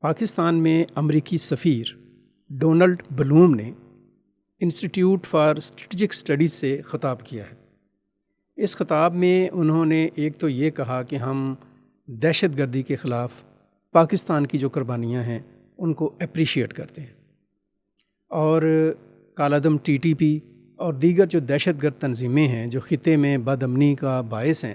پاکستان میں امریکی سفیر ڈونلڈ بلوم نے انسٹیٹیوٹ فار اسٹریٹجک اسٹڈیز سے خطاب کیا ہے۔ اس خطاب میں انہوں نے ایک تو یہ کہا کہ ہم دہشت گردی کے خلاف پاکستان کی جو قربانیاں ہیں ان کو اپریشیٹ کرتے ہیں، اور کالعدم ٹی ٹی پی اور دیگر جو دہشت گرد تنظیمیں ہیں جو خطے میں بد امنی کا باعث ہیں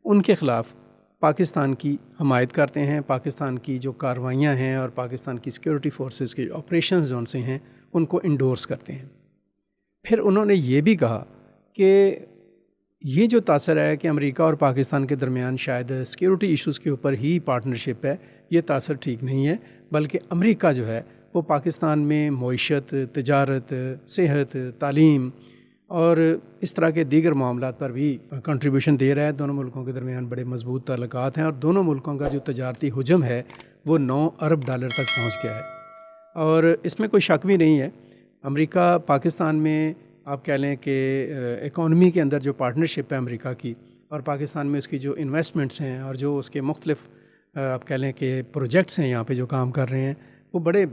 ان کے خلاف پاکستان کی حمایت کرتے ہیں، پاکستان کی جو کارروائیاں ہیں اور پاکستان کی سیکورٹی فورسز کے آپریشنز جون سے ہیں ان کو انڈورس کرتے ہیں۔ پھر انہوں نے یہ بھی کہا کہ یہ جو تاثر ہے کہ امریکہ اور پاکستان کے درمیان شاید سیکورٹی ایشوز کے اوپر ہی پارٹنرشپ ہے، یہ تاثر ٹھیک نہیں ہے، بلکہ امریکہ جو ہے وہ پاکستان میں معیشت، تجارت، صحت، تعلیم اور اس طرح کے دیگر معاملات پر بھی کنٹریبیوشن دے رہا ہے۔ دونوں ملکوں کے درمیان بڑے مضبوط تعلقات ہیں اور دونوں ملکوں کا جو تجارتی حجم ہے وہ $9 ارب تک پہنچ گیا ہے، اور اس میں کوئی شک بھی نہیں ہے۔ امریکہ پاکستان میں آپ کہہ لیں کہ اکانومی کے اندر جو پارٹنرشپ ہے امریکہ کی اور پاکستان میں اس کی جو انویسٹمنٹس ہیں اور جو اس کے مختلف آپ کہہ لیں کہ پروجیکٹس ہیں یہاں پہ جو کام کر رہے ہیں وہ بڑے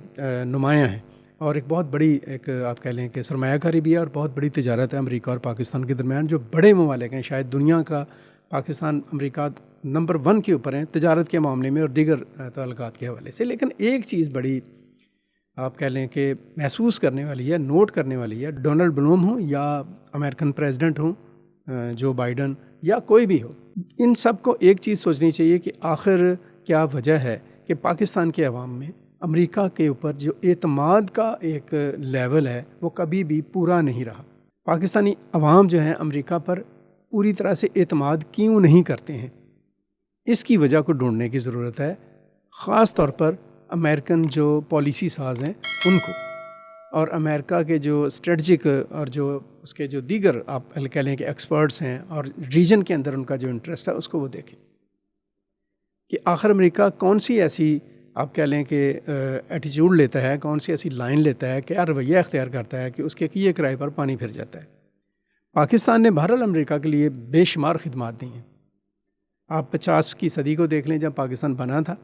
نمایاں ہیں، اور ایک بہت بڑی ایک آپ کہہ لیں کہ سرمایہ کاری بھی ہے اور بہت بڑی تجارت ہے امریکہ اور پاکستان کے درمیان۔ جو بڑے ممالک ہیں، شاید دنیا کا پاکستان امریکہ نمبر 1 کے اوپر ہیں تجارت کے معاملے میں اور دیگر تعلقات کے حوالے سے۔ لیکن ایک چیز بڑی آپ کہہ لیں کہ محسوس کرنے والی ہے، نوٹ کرنے والی ہے، ڈونلڈ بلوم ہوں یا امریکن پریزیڈنٹ ہوں جو بائیڈن یا کوئی بھی ہو، ان سب کو ایک چیز سوچنی چاہیے کہ آخر کیا وجہ ہے کہ پاکستان کے عوام میں امریکہ کے اوپر جو اعتماد کا ایک لیول ہے وہ کبھی بھی پورا نہیں رہا۔ پاکستانی عوام جو ہیں امریکہ پر پوری طرح سے اعتماد کیوں نہیں کرتے ہیں، اس کی وجہ کو ڈھونڈنے کی ضرورت ہے، خاص طور پر امریکن جو پالیسی ساز ہیں ان کو، اور امریکہ کے جو اسٹریٹجک اور جو اس کے جو دیگر آپ کہہ لیں کہ ایکسپرٹس ہیں اور ریجن کے اندر ان کا جو انٹرسٹ ہے اس کو وہ دیکھیں کہ آخر امریکہ کون سی ایسی آپ کہہ لیں کہ ایٹیچیوڈ لیتا ہے، کون سی ایسی لائن لیتا ہے، کیا رویہ اختیار کرتا ہے کہ اس کے کیے کرائے پر پانی پھر جاتا ہے۔ پاکستان نے بہرحال امریکہ کے لیے بے شمار خدمات دی ہیں۔ آپ 50 کی صدی کو دیکھ لیں، جب پاکستان بنا تھا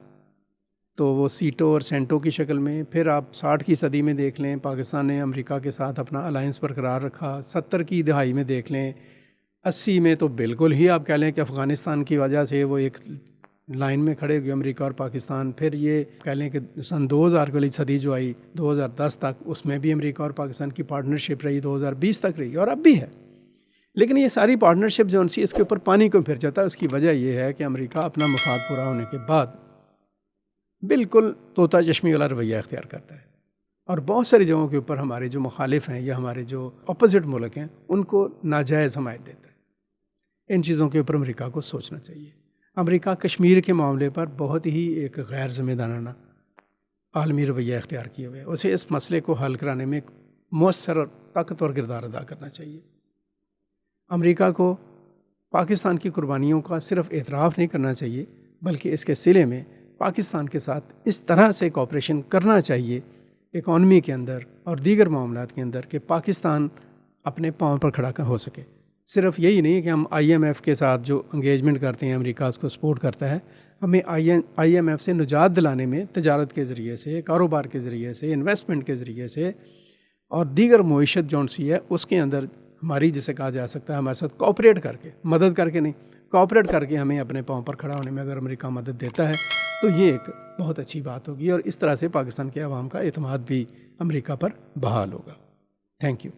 تو وہ سیٹو اور سینٹو کی شکل میں، پھر آپ 60 کی صدی میں دیکھ لیں پاکستان نے امریکہ کے ساتھ اپنا الائنس برقرار رکھا، 70 کی دہائی میں دیکھ لیں، 80 میں تو بالکل ہی آپ کہہ لیں کہ افغانستان کی وجہ سے وہ ایک لائن میں کھڑے ہوئے امریکہ اور پاکستان۔ پھر یہ کہہ لیں کہ سن 2000 والی صدی جو آئی 2010 تک، اس میں بھی امریکہ اور پاکستان کی پارٹنرشپ رہی، 2020 تک رہی اور اب بھی ہے۔ لیکن یہ ساری پارٹنرشپ جو ان سی اس کے اوپر پانی کو پھر جاتا ہے، اس کی وجہ یہ ہے کہ امریکہ اپنا مفاد پورا ہونے کے بعد بالکل طوطا چشمی والا رویہ اختیار کرتا ہے، اور بہت ساری جگہوں کے اوپر ہمارے جو مخالف ہیں یا ہمارے جو اپوزٹ ملک ہیں ان کو ناجائز حمایت دیتا ہے۔ ان چیزوں کے اوپر امریکہ کو سوچنا چاہیے۔ امریکہ کشمیر کے معاملے پر بہت ہی ایک غیر ذمہ دارانہ عالمی رویہ اختیار کیے ہوئے، اسے اس مسئلے کو حل کرانے میں مؤثر اور طاقتور کردار ادا کرنا چاہیے۔ امریکہ کو پاکستان کی قربانیوں کا صرف اعتراف نہیں کرنا چاہیے، بلکہ اس کے صلے میں پاکستان کے ساتھ اس طرح سے کوآپریشن کرنا چاہیے اکانومی کے اندر اور دیگر معاملات کے اندر کہ پاکستان اپنے پاؤں پر کھڑا ہو سکے۔ صرف یہی نہیں کہ ہم IMF کے ساتھ جو انگیجمنٹ کرتے ہیں، امریکہ اس کو سپورٹ کرتا ہے، ہمیں IMF سے نجات دلانے میں تجارت کے ذریعے سے، کاروبار کے ذریعے سے، انویسٹمنٹ کے ذریعے سے اور دیگر معیشت جون سی ہے اس کے اندر ہماری جسے کہا جا سکتا ہے ہمارے ساتھ کوآپریٹ کر کے، مدد کر کے نہیں، کوآپریٹ کر کے ہمیں اپنے پاؤں پر کھڑا ہونے میں اگر امریکہ مدد دیتا ہے تو یہ ایک بہت اچھی بات ہوگی، اور اس طرح سے پاکستان کے عوام کا اعتماد بھی امریکہ پر بحال ہوگا۔ Thank you.